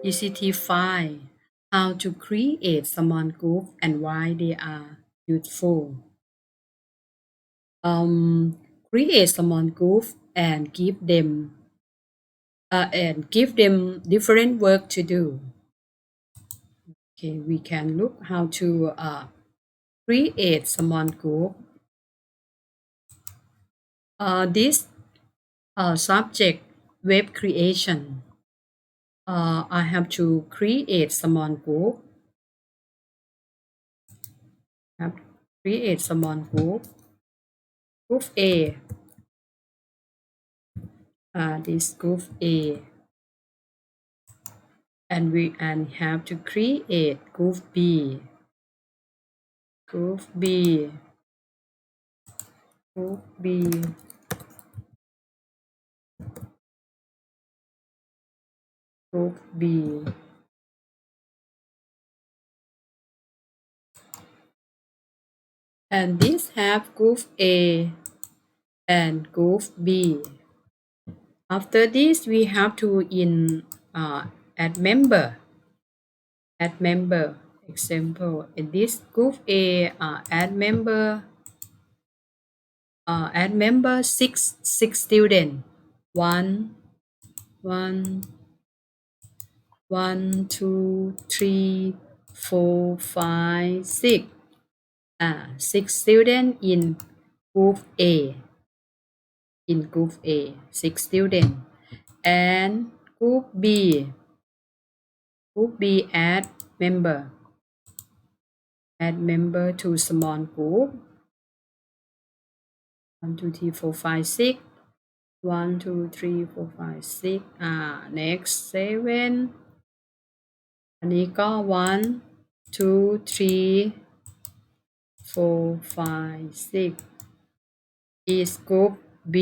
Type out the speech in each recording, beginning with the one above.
ECT file, how to create small group and why they are useful. Create small group and give them different work to do. Okay, we can look how to create small group. This subject web creation. I have to create small group. Have to create small group. Group A. This group A. And we have to create group B. Group B. Group B. Group B. And this have group A and group B. After this, we have to add member. Add member. Example, in this group A, add member. Add member six student. One, 2, 3, 4, 5, 6. 6 students in group A. In group A, 6 students. And group B. Group B add member. Add member to small group. 1, 2, 3, 4, 5, 6. 1, 2, 3, 4, 5, 6. Next 7. อันนี้ก็ 1, 2, 3, 4, 5, 6 is group B.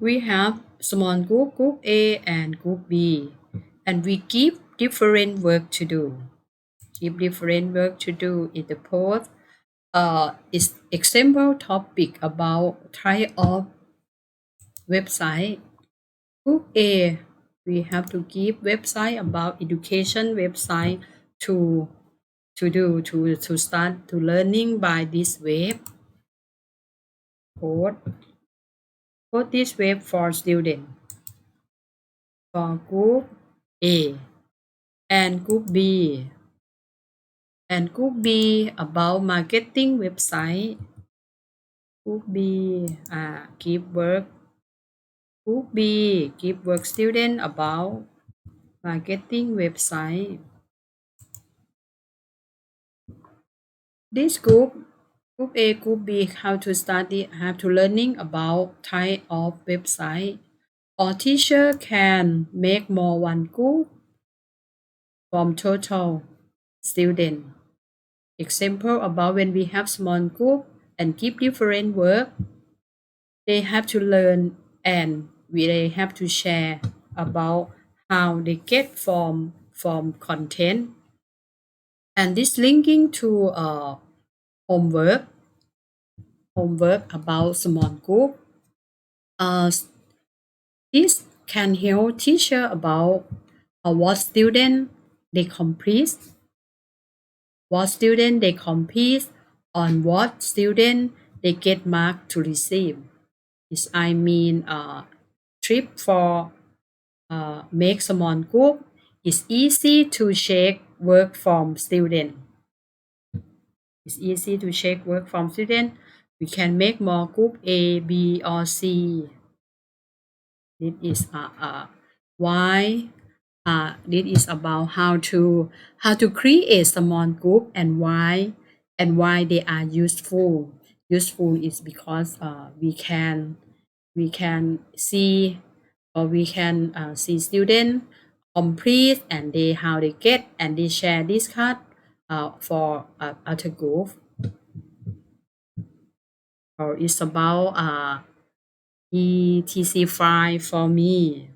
We have small group A and group B, and we give different work to do. Give different work to do in the post. Is example topic about type of website. Group A, we have to give website about education website to start to learning by this web. Post this web for student. For group A and group B. And group B about marketing website. Group B give work. Group B give work student about marketing website. This group A, group B, how to study, have to learning about type of website. Or teacher can make more one group from total student. Example about when we have small group and give different work, they have to learn and they have to share about how they get from content. And this linking to homework about small group. This can help teacher about what student they complete, on what student they get mark to receive. This I mean trip for make small group is easy to check work from student. It's easy to check work from student. We can make more group A, B, or C. This is why this is about how to create small group and why they are useful. Useful is because we can see or we can see student complete and they how they get and they share this card for other group. Or it's about ETC file for me.